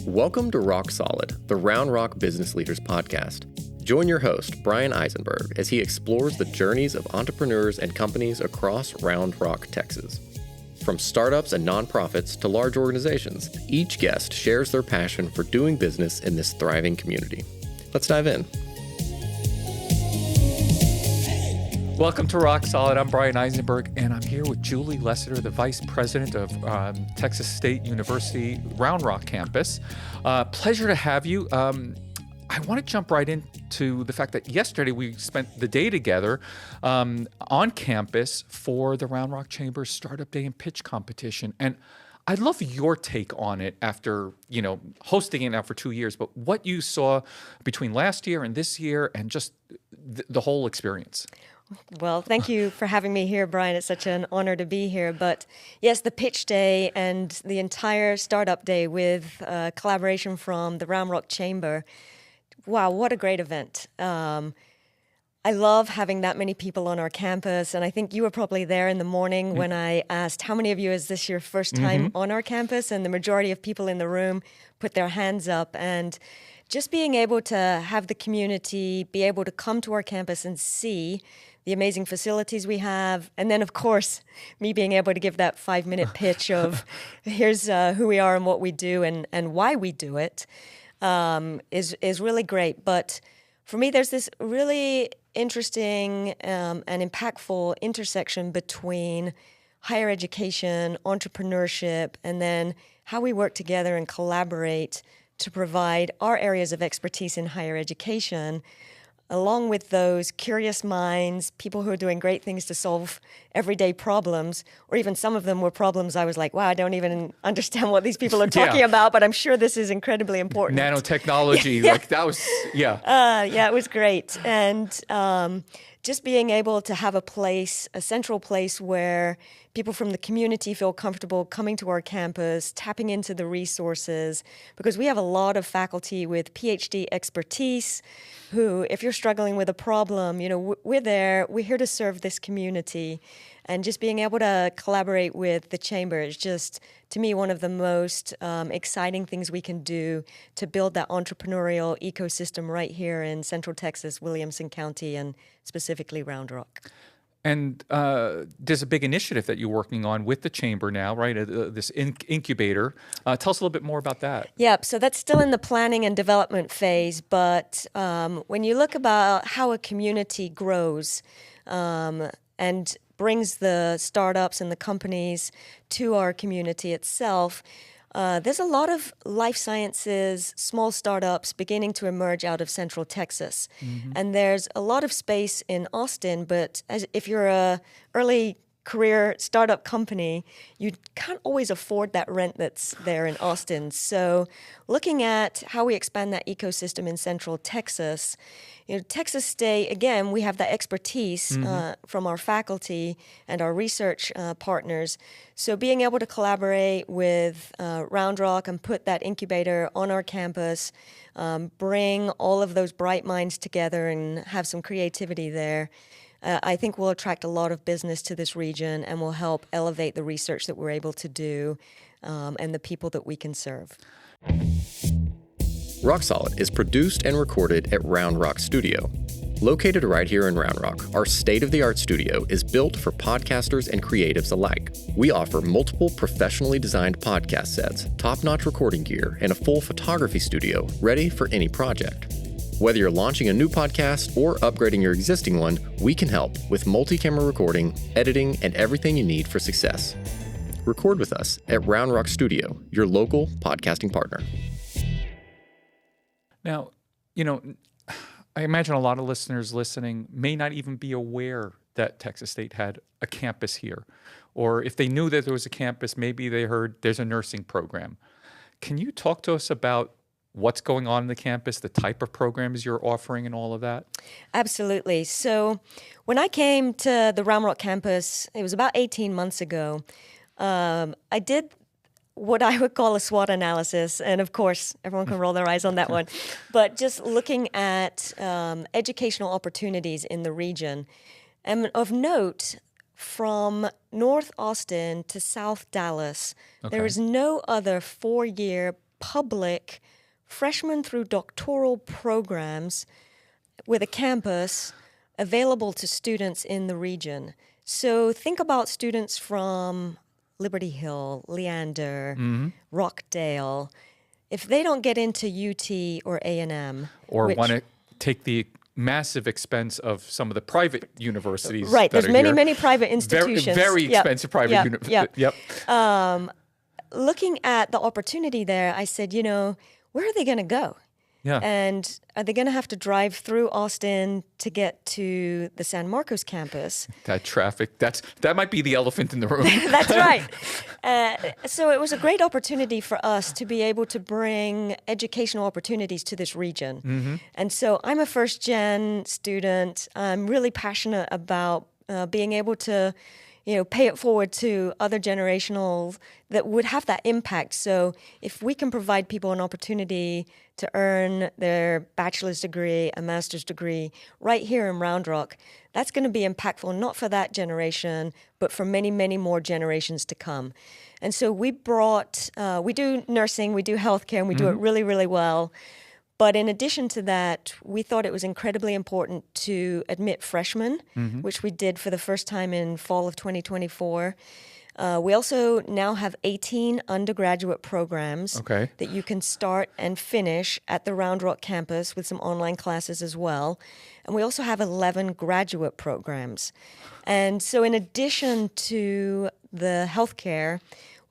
Welcome to Rock Solid, the Round Rock Business Leaders Podcast. Join your host, Bryan Eisenberg, as he explores the journeys of entrepreneurs and companies across Round Rock, Texas. From startups and nonprofits to large organizations, each guest shares their passion for doing business in this thriving community. Let's dive in. Welcome to Rock Solid. I'm Bryan Eisenberg, and I'm here with Julie Lessiter, the Vice President of Texas State University Round Rock campus. Pleasure to have you. I want to jump right into the fact that yesterday we spent the day together on campus for the Round Rock Chamber's Startup Day and Pitch Competition. And I'd love your take on it after, hosting it now for 2 years, but what you saw between last year and this year and just the whole experience. Well, thank you for having me here, Bryan. It's such an honor to be here. But yes, the pitch day and the entire startup day with collaboration from the Round Rock Chamber. Wow, what a great event. I love having that many people on our campus. And I think you were probably there in the morning when I asked, how many of you is this your first time on our campus? And the majority of people in the room put their hands up. And just being able to have the community be able to come to our campus and see the amazing facilities we have. And then, of course, me being able to give that 5-minute pitch of here's who we are and what we do and why we do it is really great. But for me, there's this really interesting and impactful intersection between higher education, entrepreneurship, and then how we work together and collaborate to provide our areas of expertise in higher education, along with those curious minds, people who are doing great things to solve everyday problems, or even some of them were problems I was like, wow, I don't even understand what these people are talking about, but I'm sure this is incredibly important. Nanotechnology, like that was, it was great. And just being able to have a central place where people from the community feel comfortable coming to our campus, tapping into the resources, because we have a lot of faculty with PhD expertise who, if you're struggling with a problem, we're there, we're here to serve this community. And just being able to collaborate with the Chamber is just, to me, one of the most exciting things we can do to build that entrepreneurial ecosystem right here in Central Texas, Williamson County, and specifically Round Rock. And there's a big initiative that you're working on with the Chamber now, right? This incubator. Tell us a little bit more about that. Yep. So that's still in the planning and development phase. But when you look about how a community grows and brings the startups and the companies to our community itself, there's a lot of life sciences, small startups beginning to emerge out of Central Texas. And there's a lot of space in Austin, but if you're a early career startup company, you can't always afford that rent that's there in Austin. So looking at how we expand that ecosystem in Central Texas, Texas State, again, we have that expertise from our faculty and our research partners. So being able to collaborate with Round Rock and put that incubator on our campus, bring all of those bright minds together and have some creativity there, I think will attract a lot of business to this region and will help elevate the research that we're able to do and the people that we can serve. Rock Solid is produced and recorded at Round Rock Studio. Located right here in Round Rock, our state-of-the-art studio is built for podcasters and creatives alike. We offer multiple professionally designed podcast sets, top-notch recording gear, and a full photography studio ready for any project. Whether you're launching a new podcast or upgrading your existing one, we can help with multi-camera recording, editing, and everything you need for success. Record with us at Round Rock Studio, your local podcasting partner. Now, I imagine a lot of listeners listening may not even be aware that Texas State had a campus here. Or if they knew that there was a campus, maybe they heard there's a nursing program. Can you talk to us about what's going on in the campus, the type of programs you're offering and all of that? Absolutely. So when I came to the Round Rock campus, it was about 18 months ago, I did what I would call a SWOT analysis. And of course, everyone can roll their eyes on that one. But just looking at educational opportunities in the region. And of note, from North Austin to South Dallas, there is no other 4-year public freshman through doctoral programs with a campus available to students in the region. So think about students from Liberty Hill, Leander, Rockdale. If they don't get into UT or A&M, or want to take the massive expense of some of the private universities. Right, that there's are many here. private institutions. Very expensive private universities. Yep. Looking at the opportunity there, I said, where are they going to go? Yeah. And are they going to have to drive through Austin to get to the San Marcos campus? That traffic, that might be the elephant in the room. That's right. So it was a great opportunity for us to be able to bring educational opportunities to this region. And so I'm a first-gen student. I'm really passionate about being able to pay it forward to other generationals that would have that impact. So if we can provide people an opportunity to earn their bachelor's degree, a master's degree right here in Round Rock, that's going to be impactful not for that generation, but for many, many more generations to come. And so we do nursing, we do healthcare, and we do it really, really well. But in addition to that, we thought it was incredibly important to admit freshmen, which we did for the first time in fall of 2024. We also now have 18 undergraduate programs that you can start and finish at the Round Rock campus with some online classes as well. And we also have 11 graduate programs. And so in addition to the healthcare,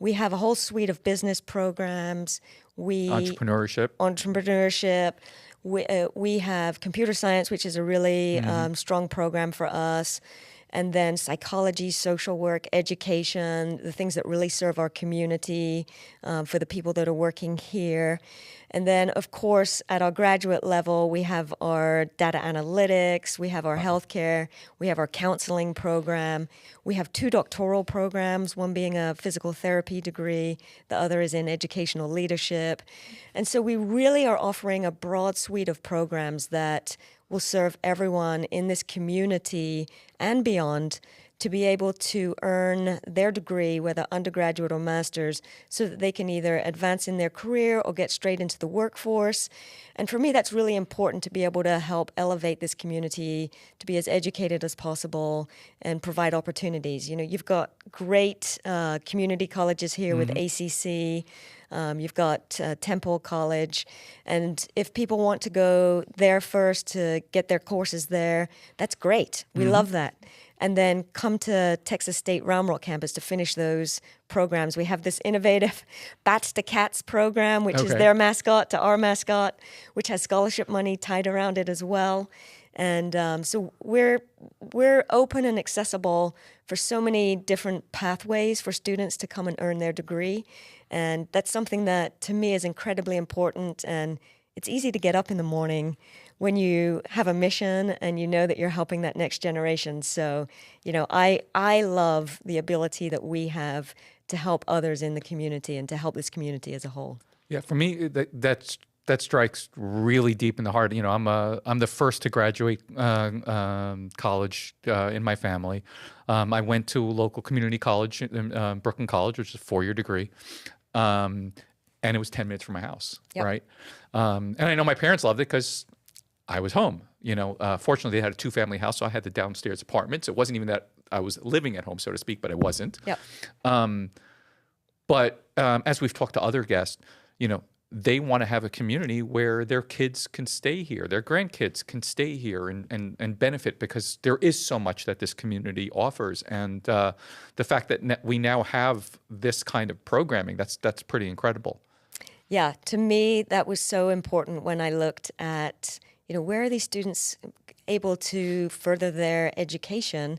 we have a whole suite of business programs. Entrepreneurship. We have computer science, which is a really strong program for us. And then psychology, social work, education, the things that really serve our community for the people that are working here. And then, of course, at our graduate level, we have our data analytics, we have our healthcare, we have our counseling program. We have 2 doctoral programs, one being a physical therapy degree, the other is in educational leadership. And so we really are offering a broad suite of programs that will serve everyone in this community and beyond to be able to earn their degree, whether undergraduate or master's, so that they can either advance in their career or get straight into the workforce. And for me, that's really important to be able to help elevate this community, to be as educated as possible and provide opportunities. You've got great community colleges here with ACC. You've got Temple College. And if people want to go there first to get their courses there, that's great. We love that. And then come to Texas State Round Rock campus to finish those programs. We have this innovative Bats to Cats program, which is their mascot to our mascot, which has scholarship money tied around it as well. And so we're open and accessible for so many different pathways for students to come and earn their degree. And that's something that, to me, is incredibly important. And it's easy to get up in the morning when you have a mission and you know that you're helping that next generation. So, I love the ability that we have to help others in the community and to help this community as a whole. Yeah, for me, that strikes really deep in the heart. I'm the first to graduate college in my family. I went to a local community college, Brooklyn College, which is a 4-year degree. And it was 10 minutes from my house, right? And I know my parents loved it because I was home. Fortunately, they had a 2-family house, so I had the downstairs apartment. So it wasn't even that I was living at home, so to speak, but I wasn't. Yep. But as we've talked to other guests, they want to have a community where their kids can stay here, their grandkids can stay here and benefit, because there is so much that this community offers. And the fact that we now have this kind of programming, that's pretty incredible. Yeah, to me, that was so important when I looked at, where are these students able to further their education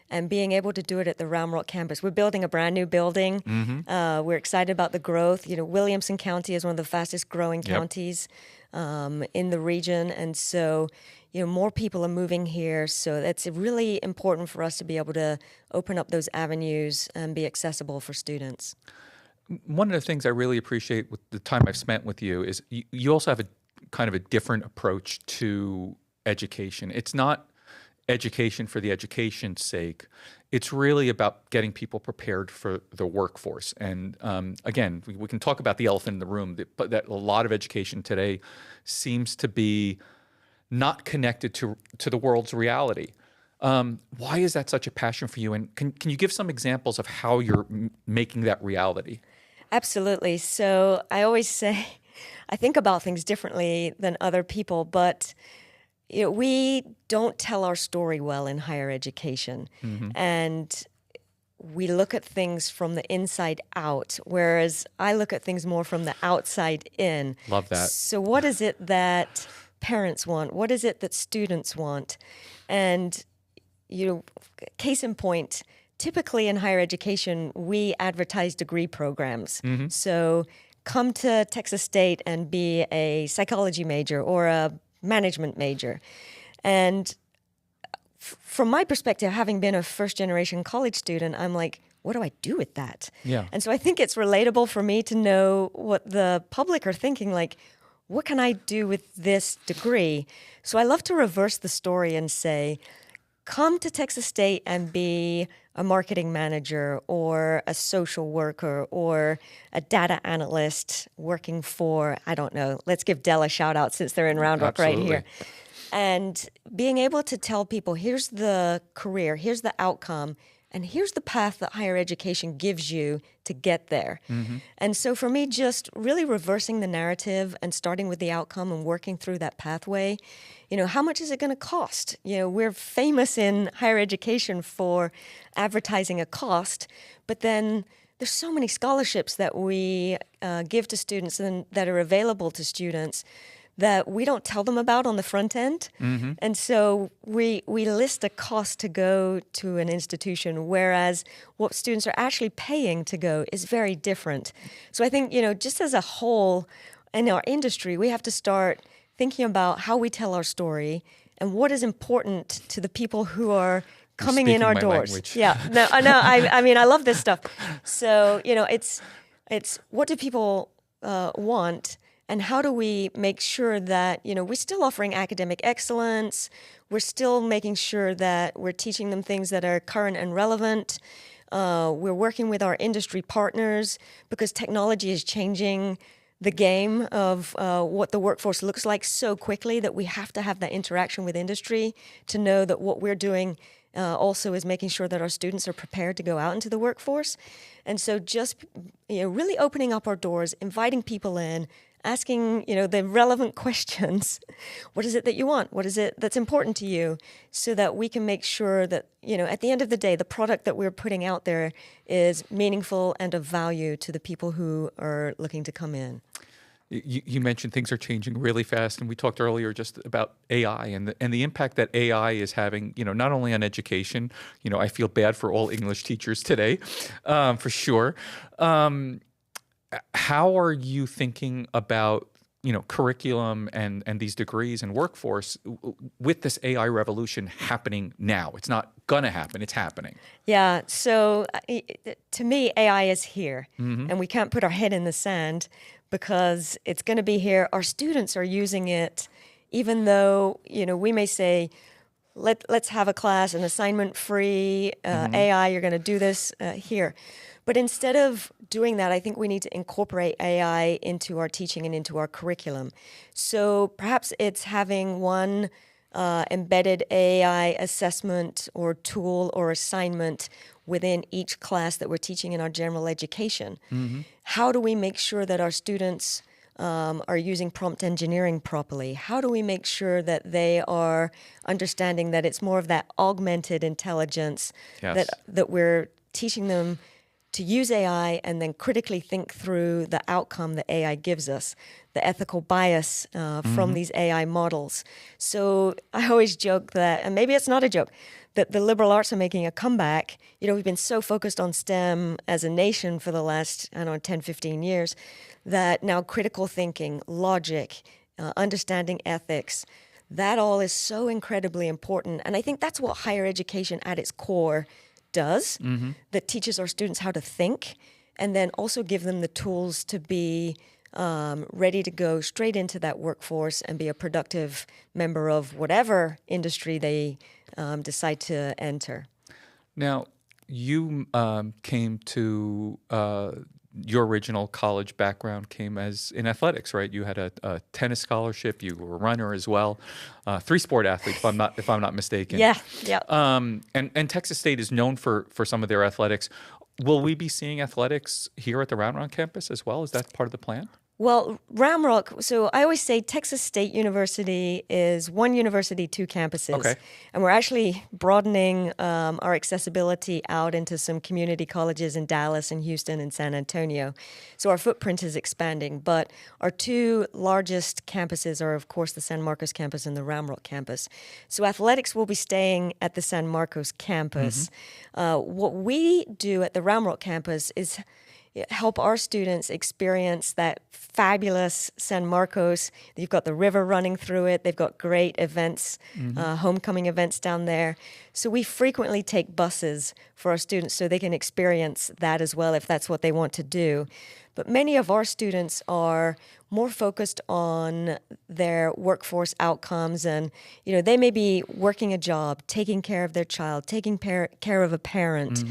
and being able to do it at the Round Rock campus. We're building a brand new building. We're excited about the growth. Williamson County is one of the fastest growing counties in the region. And so, more people are moving here. So that's really important for us to be able to open up those avenues and be accessible for students. One of the things I really appreciate with the time I've spent with you is you also have a kind of a different approach to education. It's not education for the education's sake. It's really about getting people prepared for the workforce. And again, we can talk about the elephant in the room, but that a lot of education today seems to be not connected to the world's reality. Why is that such a passion for you? And can you give some examples of how you're making that reality? Absolutely. So I always say, I think about things differently than other people, but we don't tell our story well in higher education. And we look at things from the inside out, whereas I look at things more from the outside in. Love that. So what is it that parents want? What is it that students want? And, case in point, typically in higher education, we advertise degree programs. So come to Texas State and be a psychology major or a management major. And from my perspective, having been a first-generation college student, I'm like, what do I do with that? Yeah. And so I think it's relatable for me to know what the public are thinking, like, what can I do with this degree? So I love to reverse the story and say, come to Texas State and be a marketing manager or a social worker or a data analyst working for, I don't know, let's give Dell a shout out since they're in Round Rock right here. And being able to tell people, here's the career, here's the outcome, and here's the path that higher education gives you to get there. And so for me, just really reversing the narrative and starting with the outcome and working through that pathway, how much is it going to cost? We're famous in higher education for advertising a cost, but then there's so many scholarships that we give to students and that are available to students that we don't tell them about on the front end. And so we list a cost to go to an institution, whereas what students are actually paying to go is very different. So I think, just as a whole in our industry, we have to start thinking about how we tell our story and what is important to the people who are coming in our doors. Language. Yeah, no, I mean, I love this stuff. So, it's what do people want? And how do we make sure that, we're still offering academic excellence, we're still making sure that we're teaching them things that are current and relevant, we're working with our industry partners because technology is changing the game of what the workforce looks like so quickly that we have to have that interaction with industry to know that what we're doing also is making sure that our students are prepared to go out into the workforce. And so just really opening up our doors, inviting people in, asking, the relevant questions. What is it that you want? What is it that's important to you? So that we can make sure that, at the end of the day, the product that we're putting out there is meaningful and of value to the people who are looking to come in. You mentioned things are changing really fast, and we talked earlier just about AI and the impact that AI is having, not only on education. I feel bad for all English teachers today, for sure. How are you thinking about, curriculum and these degrees and workforce with this AI revolution happening now? It's not gonna happen, it's happening. Yeah, so to me, AI is here, and we can't put our head in the sand because it's going to be here. Our students are using it, even though, we may say, let's have a class, an assignment-free, AI, you're going to do this here. But instead of doing that, I think we need to incorporate AI into our teaching and into our curriculum. So perhaps it's having one embedded AI assessment or tool or assignment within each class that we're teaching in our general education. How do we make sure that our students are using prompt engineering properly? How do we make sure that they are understanding that it's more of that augmented intelligence, that we're teaching them to use AI and then critically think through the outcome that AI gives us, the ethical bias from these AI models. So I always joke that, and maybe it's not a joke, that the liberal arts are making a comeback. We've been so focused on STEM as a nation for the last, 10, 15 years, that now critical thinking, logic, understanding ethics, that all is so incredibly important. And I think that's what higher education at its core does, that teaches our students how to think and then also give them the tools to be ready to go straight into that workforce and be a productive member of whatever industry they decide to enter. Now, you came to your original college background came as in athletics, right? You had a tennis scholarship. You were a runner as well, 3-sport athlete, if I'm not mistaken. Yeah, yeah. And Texas State is known for some of their athletics. Will we be seeing athletics here at the Round Rock campus as well? Is that part of the plan? Well, Round Rock, so I always say Texas State University is one university, 2 campuses. Okay. And we're actually broadening our accessibility out into some community colleges in Dallas and Houston and San Antonio. So our footprint is expanding. But our 2 largest campuses are, of course, the San Marcos campus and the Round Rock campus. So athletics will be staying at the San Marcos campus. What we do at the Round Rock campus is help our students experience that fabulous San Marcos. You've got the river running through it. They've got great events, homecoming events down there. So we frequently take buses for our students so they can experience that as well if that's what they want to do. But many of our students are more focused on their workforce outcomes, and they may be working a job, taking care of their child, taking care of a parent.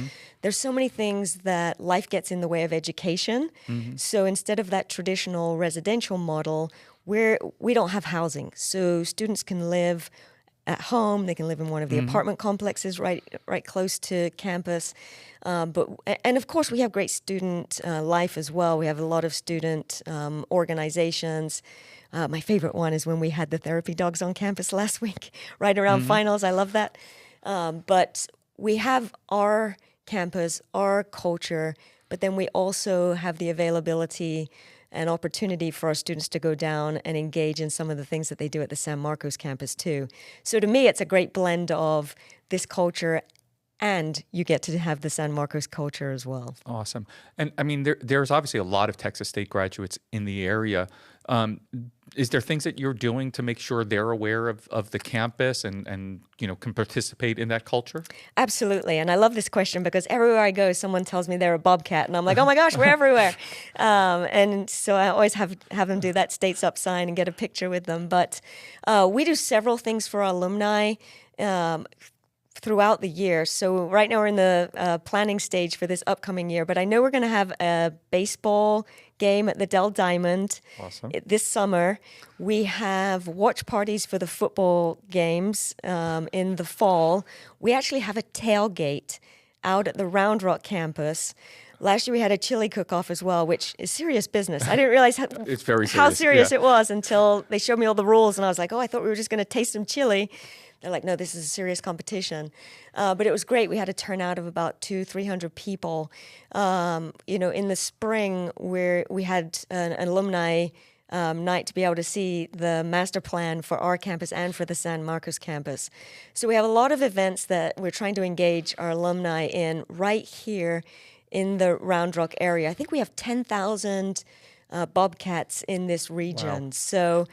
There's so many things that life gets in the way of education. So instead of that traditional residential model, we don't have housing. So students can live at home. They can live in one of the apartment complexes right close to campus. And of course, we have great student life as well. We have a lot of student organizations. My favorite one is when we had the therapy dogs on campus last week, right around finals. I love that. But we have our campus, our culture, but then we also have the availability and opportunity for our students to go down and engage in some of the things that they do at the San Marcos campus too. So to me, it's a great blend of this culture and you get to have the San Marcos culture as well. Awesome. And I mean, there's obviously a lot of Texas State graduates in the area. Is there things that you're doing to make sure they're aware of the campus and can participate in that culture? Absolutely. And I love this question because everywhere I go, someone tells me they're a Bobcat. And I'm like, oh my gosh, we're everywhere. And so I always have them do that States Up sign and get a picture with them. But we do several things for our alumni throughout the year. So right now we're in the planning stage for this upcoming year, but I know we're going to have a baseball game at the Dell Diamond this summer. We have watch parties for the football games in the fall. We actually have a tailgate out at the Round Rock campus. Last year we had a chili cook-off as well, which is serious business. I didn't realize it's very how serious yeah. it was until they showed me all the rules, and I was like, oh, I thought we were just going to taste some chili. They're like, no, this is a serious competition. But it was great. We had a turnout of about 200-300 people. In the spring, where we had an alumni night to be able to see the master plan for our campus and for the San Marcos campus. So we have a lot of events that we're trying to engage our alumni in right here in the Round Rock area. I think we have 10,000 Bobcats in this region. Wow. So,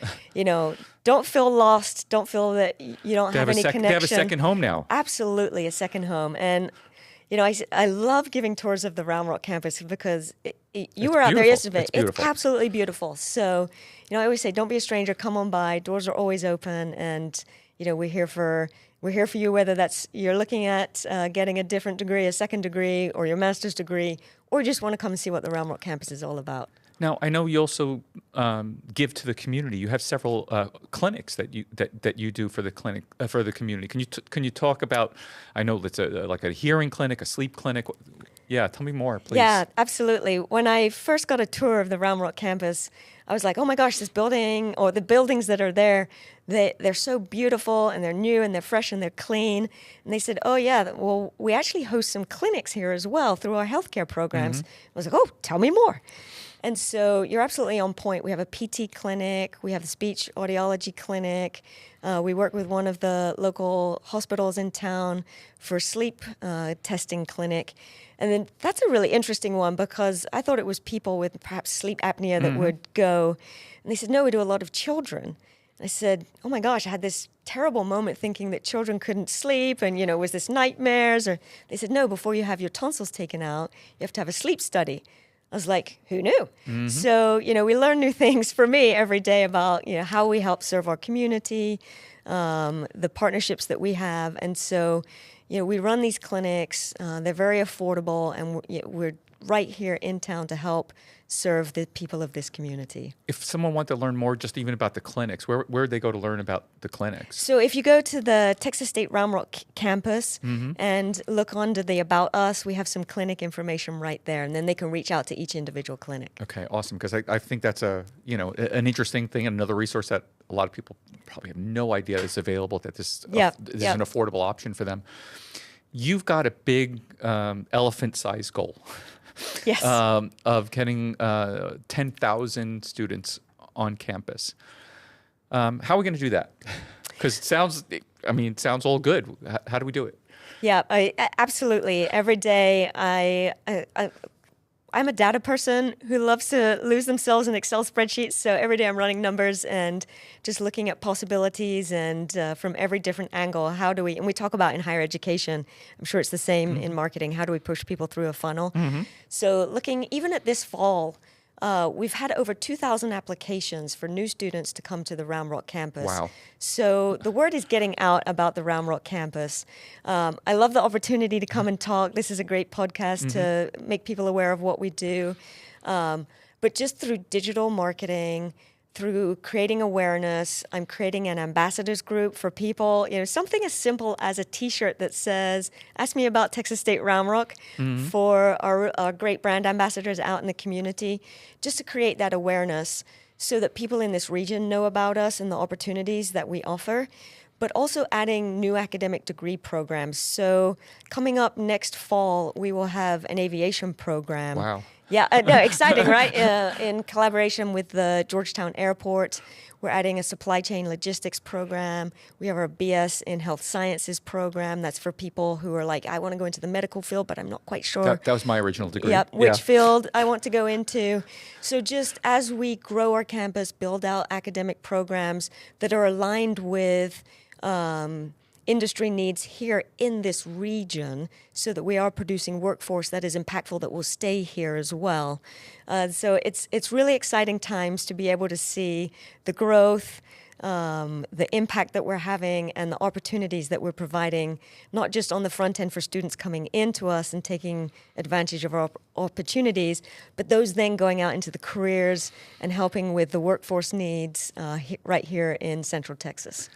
don't feel lost. Don't feel that you don't have any connection. They have a second home now. Absolutely, a second home. And, I love giving tours of the Round Rock campus because you were out there yesterday. It's absolutely beautiful. So, I always say, don't be a stranger. Come on by. Doors are always open. And, we're here for you, whether that's you're looking at getting a different degree, a second degree, or your master's degree, or you just want to come and see what the Round Rock campus is all about. Now, I know you also give to the community. You have several clinics that you do for the clinic for the community. Can you talk about? I know it's like a hearing clinic, a sleep clinic. Yeah, tell me more, please. Yeah, absolutely. When I first got a tour of the Round Rock campus, I was like, oh my gosh, this building or the buildings that are there, they're so beautiful and they're new and they're fresh and they're clean. And they said, oh yeah, well, we actually host some clinics here as well through our healthcare programs. I was like, oh, tell me more. And so you're absolutely on point. We have a PT clinic. We have a speech audiology clinic. We work with one of the local hospitals in town for sleep testing clinic. And then that's a really interesting one because I thought it was people with perhaps sleep apnea that would go. And they said, no, we do a lot of children. I said, oh my gosh, I had this terrible moment thinking that children couldn't sleep and, was this nightmares? Or they said, no, before you have your tonsils taken out, you have to have a sleep study. I was like, who knew? So, we learn new things for me every day about, how we help serve our community, the partnerships that we have. And so, we run these clinics. They're very affordable, and we're right here in town to help serve the people of this community. If someone wanted to learn more just even about the clinics, where would they go to learn about the clinics? So if you go to the Texas State Round Rock campus and look under the About Us, we have some clinic information right there, and then they can reach out to each individual clinic. Okay, awesome, because I think that's an interesting thing, and another resource that a lot of people probably have no idea is available, that this is an affordable option for them. You've got a big elephant-sized goal. Yes. Of getting 10,000 students on campus. How are we going to do that? Because it sounds all good. How do we do it? Yeah, absolutely. Every day, I'm a data person who loves to lose themselves in Excel spreadsheets. So every day I'm running numbers and just looking at possibilities, and from every different angle, and we talk about in higher education, I'm sure it's the same in marketing, how do we push people through a funnel? So looking even at this fall, we've had over 2,000 applications for new students to come to the Round Rock campus. Wow. So the word is getting out about the Round Rock campus. I love the opportunity to come and talk. This is a great podcast to make people aware of what we do. But just through digital marketing, through creating awareness, I'm creating an ambassadors group for people. Something as simple as a T-shirt that says, ask me about Texas State Round Rock, for our great brand ambassadors out in the community, just to create that awareness so that people in this region know about us and the opportunities that we offer, but also adding new academic degree programs. So coming up next fall, we will have an aviation program. Wow. Yeah, no, exciting, right? In collaboration with the Georgetown Airport, we're adding a supply chain logistics program. We have our BS in health sciences program. That's for people who are like, I want to go into the medical field, but I'm not quite sure. That was my original degree. Yep, which field I want to go into. So just as we grow our campus, build out academic programs that are aligned with industry needs here in this region, so that we are producing workforce that is impactful, that will stay here as well. So it's really exciting times to be able to see the growth, the impact that we're having, and the opportunities that we're providing, not just on the front end for students coming into us and taking advantage of our opportunities, but those then going out into the careers and helping with the workforce needs right here in Central Texas.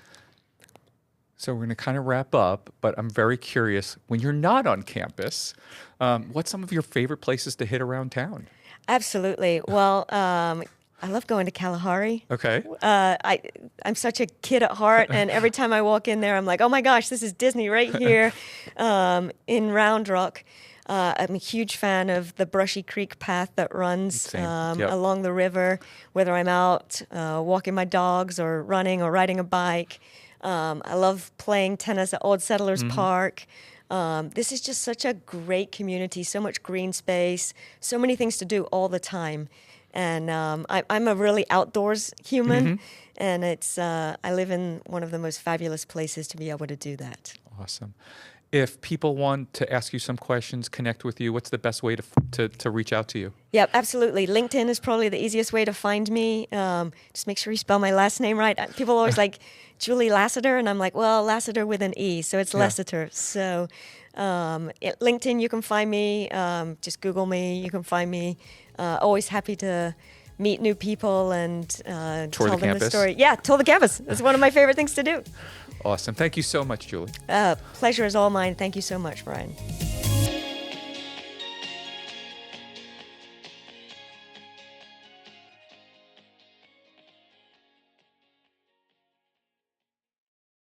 So we're going to kind of wrap up, but I'm very curious, when you're not on campus, what's some of your favorite places to hit around town? Absolutely. Well, I love going to Kalahari. Okay. I'm such a kid at heart, and every time I walk in there, I'm like, oh my gosh, this is Disney right here in Round Rock. I'm a huge fan of the Brushy Creek path that runs along the river, whether I'm out walking my dogs or running or riding a bike. I love playing tennis at Old Settlers Park. This is just such a great community, so much green space, so many things to do all the time. And I'm a really outdoors human, and I live in one of the most fabulous places to be able to do that. Awesome. If people want to ask you some questions, connect with you, what's the best way to reach out to you? Yeah, absolutely. LinkedIn is probably the easiest way to find me. Just make sure you spell my last name right. People always like Julie Lessiter, and I'm like, well, Lessiter with an E, so it's Lessiter. So LinkedIn, you can find me. Just Google me. You can find me. Always happy to meet new people and tell them the story. Yeah, tour the campus. It's one of my favorite things to do. Awesome. Thank you so much, Julie. Pleasure is all mine. Thank you so much, Bryan.